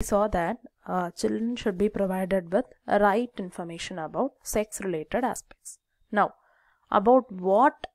We saw that children should be provided with right information about sex related aspects. Now, about what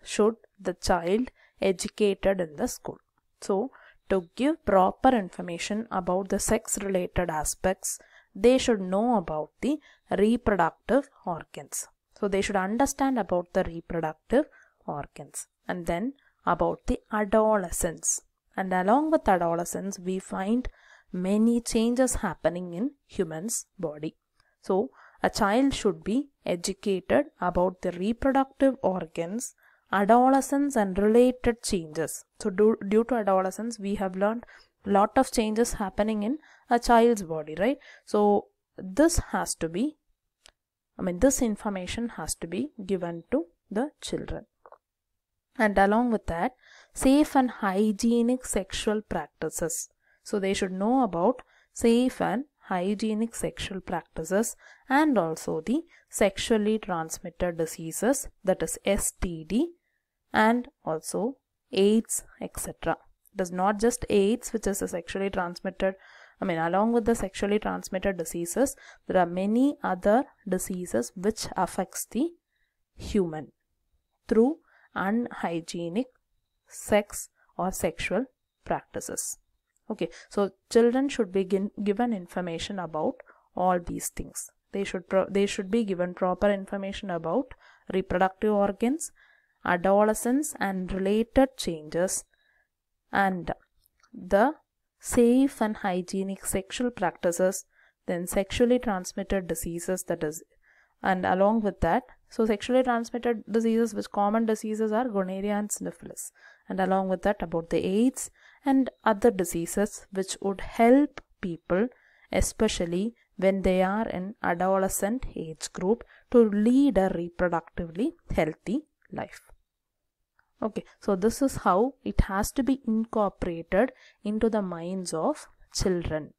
should the child educated in the school? So, to give proper information about the sex related aspects, they should know about the reproductive organs. So, they should understand about the reproductive organs, and then about the adolescence. And along with adolescence, we find many changes happening in humans' body. So, a child should be educated about the reproductive organs, adolescence and related changes. So, due to adolescence, we have learned a lot of changes happening in a child's body, right? So, this information has to be given to the children. And along with that, safe and hygienic sexual practices. So, they should know about safe and hygienic sexual practices and also the sexually transmitted diseases, that is STD, and also AIDS, etc. It is not just AIDS which is a sexually transmitted, along with the sexually transmitted diseases, there are many other diseases which affects the human through unhygienic sex or sexual practices. Okay, so children should be given information about all these things. They should be given proper information about reproductive organs, adolescence and related changes, and the safe and hygienic sexual practices, then sexually transmitted diseases, that is, and along with that, so sexually transmitted diseases, which common diseases are gonorrhea and syphilis, and along with that about the AIDS and other diseases which would help people, especially when they are in adolescent age group, to lead a reproductively healthy life. Okay, so this is how it has to be incorporated into the minds of children.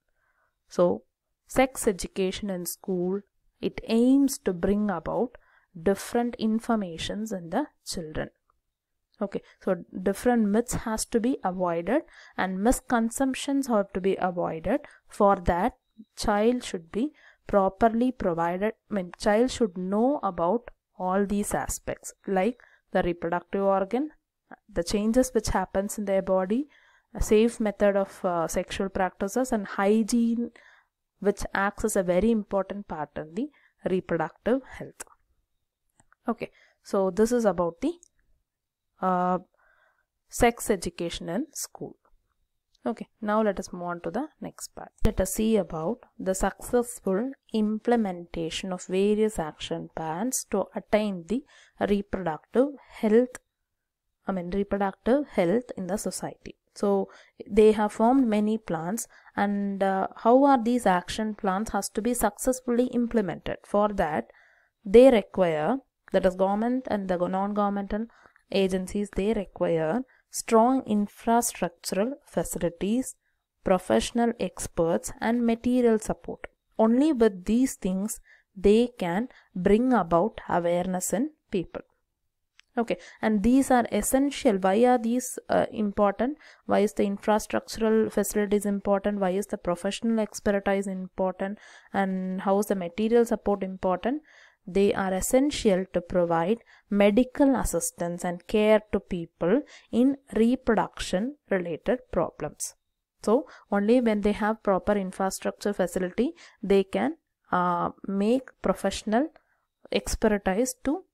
So, sex education in school, it aims to bring about different informations in the children. Okay, so different myths has to be avoided and misconceptions have to be avoided. For that, child should be properly provided, child should know about all these aspects like the reproductive organ, the changes which happens in their body, a safe method of sexual practices, and hygiene, which acts as a very important part in the reproductive health. Okay, so this is about the sex education in school. Okay, now let us move on to the next part. Let us see about the successful implementation of various action plans to attain the reproductive health in the society. So they have formed many plans, and how are these action plans has to be successfully implemented. For that, they require, that is government and the non-governmental agencies, they require strong infrastructural facilities, professional experts and material support. Only with these things they can bring about awareness in people. Okay, and these are essential. Why are these important? Why is the infrastructural facilities important? Why is the professional expertise important? And how is the material support important? They are essential to provide medical assistance and care to people in reproduction related problems. So, only when they have proper infrastructure facility, they can make professional expertise to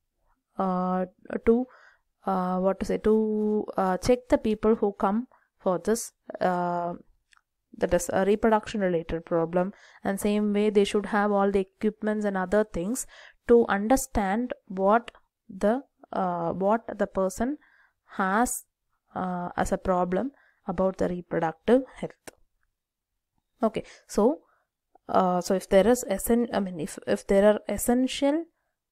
check the people who come for this that is a reproduction related problem, and same way they should have all the equipments and other things to understand what the person has as a problem about the reproductive health. Okay, so if there is if there are essential,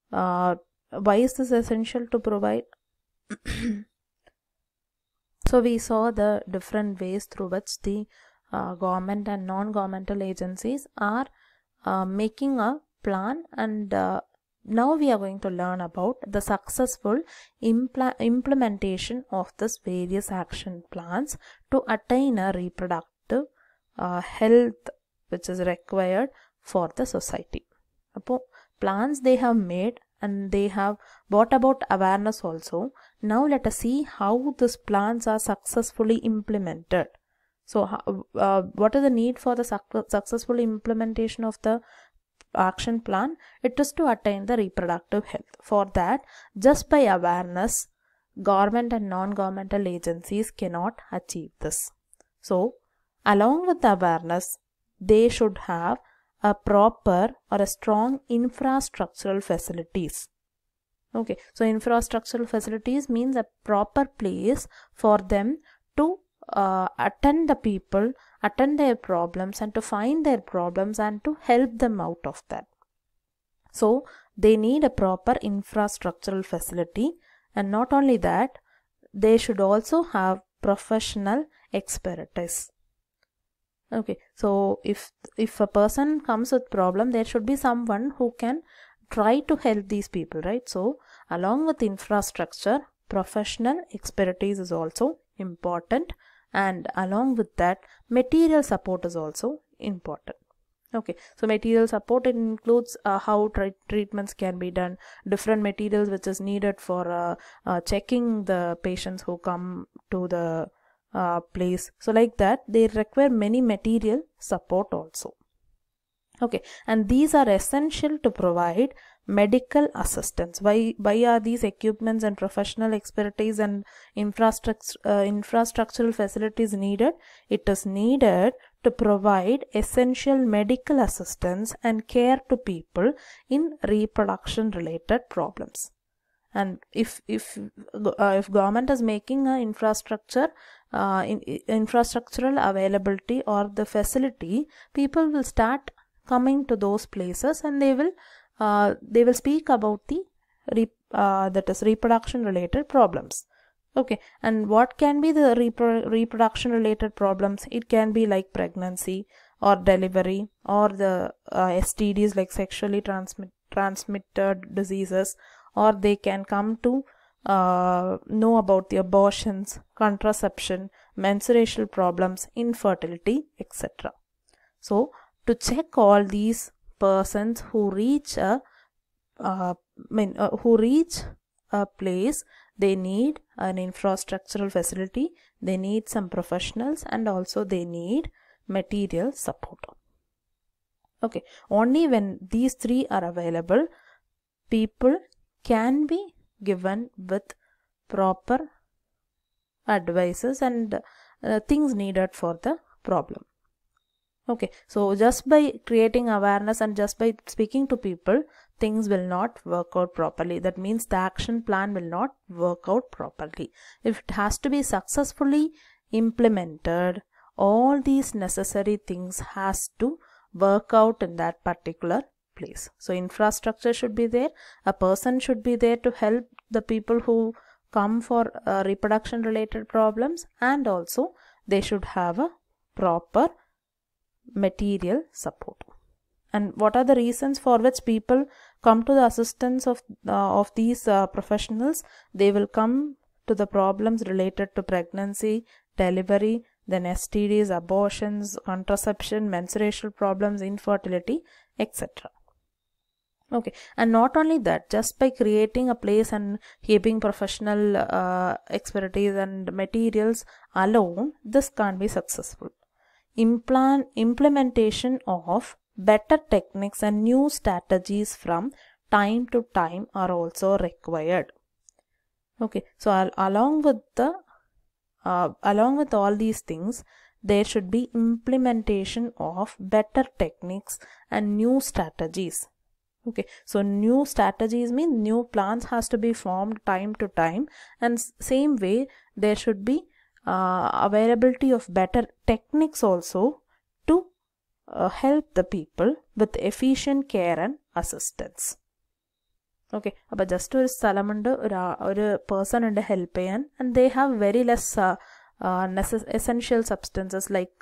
why is this essential to provide? So we saw the different ways through which the government and non-governmental agencies are making a plan, and now we are going to learn about the successful implementation of this various action plans to attain a reproductive health which is required for the society. Plans they have made and they have brought about awareness also. Now let us see how these plans are successfully implemented. So what is the need for the successful implementation of the action plan? It is to attain the reproductive health. For that, just by awareness, government and non-governmental agencies cannot achieve this. So along with the awareness, they should have a proper or a strong infrastructural facilities. Okay, so infrastructural facilities means a proper place for them to attend the people, attend their problems, and to find their problems and to help them out of that. So they need a proper infrastructural facility, and not only that, they should also have professional expertise. Okay, so if a person comes with problem, there should be someone who can try to help these people, right? So along with infrastructure, professional expertise is also important, and along with that, material support is also important. Okay, so material support, it includes how treatments can be done, different materials which is needed for checking the patients who come to the place. So like that, they require many material support also. Okay, and these are essential to provide medical assistance. Why are these equipments and professional expertise and infrastructural facilities needed? It is needed to provide essential medical assistance and care to people in reproduction related problems. And if government is making a infrastructure, infrastructural availability or the facility, people will start coming to those places, and they will speak about the reproduction related problems. Okay, and what can be the reproduction related problems? It can be like pregnancy or delivery, or the STDs like sexually transmitted diseases, or they can come to know about the abortions, contraception, menstrual problems, infertility, etc. So to check all these persons who reach a place, they need an infrastructural facility, they need some professionals, and also they need material support. Okay, only when these three are available, people can be given with proper advices and things needed for the problem. Okay, so just by creating awareness and just by speaking to people, things will not work out properly. That means the action plan will not work out properly. If it has to be successfully implemented, all these necessary things has to work out in that particular place. So infrastructure should be there, a person should be there to help the people who come for reproduction related problems, and also they should have a proper material support. And what are the reasons for which people come to the assistance of these professionals? They will come to the problems related to pregnancy, delivery, then STDs, abortions, contraception, menstrual problems, infertility, etc. Okay, and not only that, just by creating a place and keeping professional expertise and materials alone, this can't be successful. Implementation of better techniques and new strategies from time to time are also required. Okay, so along with all these things, there should be implementation of better techniques and new strategies. Okay, so new strategies mean new plans has to be formed time to time, and same way there should be availability of better techniques also to help the people with efficient care and assistance. Okay, but just ഒരു സ്ഥലമുണ്ട്, ഒരു person ഉണ്ട് help ചെയ്യാൻ, and they have very less essential substances like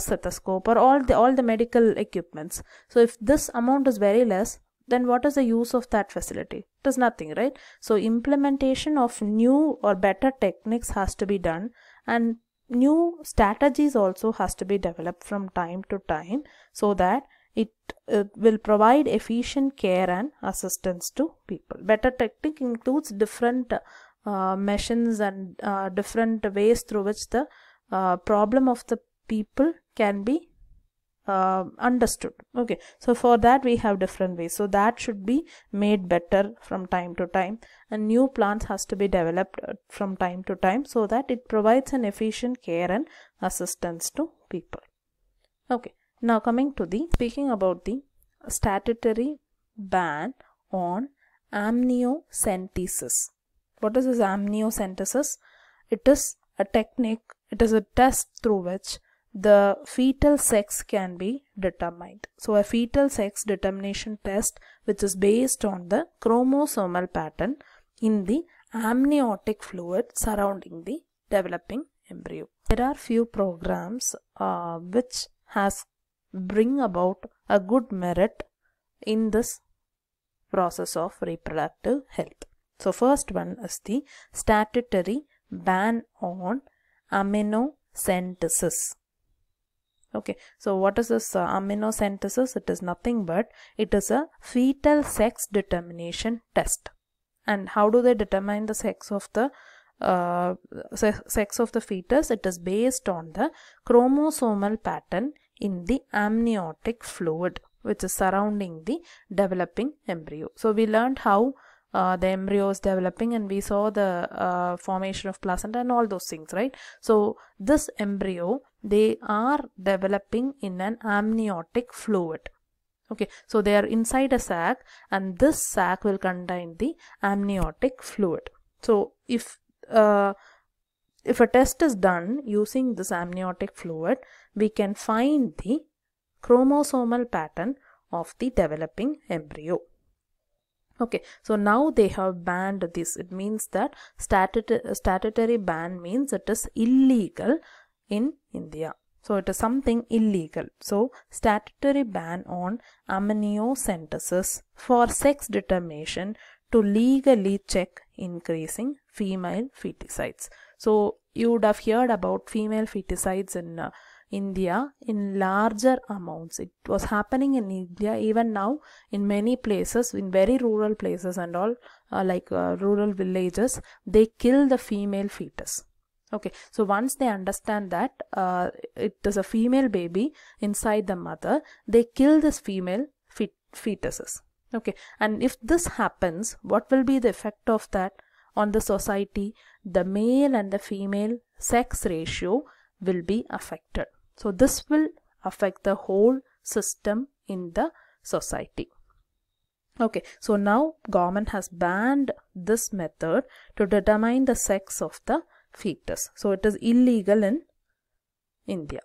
stethoscope or all the medical equipments. So if this amount is very less, then what is the use of that facility? It is nothing, right? So implementation of new or better techniques has to be done, and new strategies also has to be developed from time to time, so that it will provide efficient care and assistance to people. Better technique includes different machines and different ways through which the problem of the people can be understood. Okay, so for that we have different ways, so that should be made better from time to time, and new plans has to be developed from time to time, so that it provides an efficient care and assistance to people. Okay, now coming to the speaking about the statutory ban on amniocentesis. What is this amniocentesis? It is a technique, it is a test through which the fetal sex can be determined. So a fetal sex determination test which is based on the chromosomal pattern in the amniotic fluid surrounding the developing embryo. There are few programs which has bring about a good merit in this process of reproductive health. So first one is the statutory ban on amniocentesis. Okay, so what is this amniocentesis? It is nothing but it is a fetal sex determination test. And how do they determine the sex of the fetus? It is based on the chromosomal pattern in the amniotic fluid which is surrounding the developing embryo. So we learned how the embryo is developing, and we saw the formation of placenta and all those things, right? So this embryo, they are developing in an amniotic fluid. Okay, so they are inside a sac, and this sac will contain the amniotic fluid. So if a test is done using this amniotic fluid, we can find the chromosomal pattern of the developing embryo. Okay, so now they have banned this. It means that statutory ban means it is illegal in India. So it is something illegal. So statutory ban on amniocentesis for sex determination to legally check increasing female feticides. So you would have heard about female feticides in India in larger amounts. It was happening in India even now in many places, in very rural places and all, rural villages, they kill the female fetus. Okay, so once they understand that it is a female baby inside the mother, they kill this female fetuses. Okay, and if this happens, what will be the effect of that on the society? The male and the female sex ratio will be affected. So this will affect the whole system in the society. Okay, so now government has banned this method to determine the sex of the fetus. So it is illegal in India.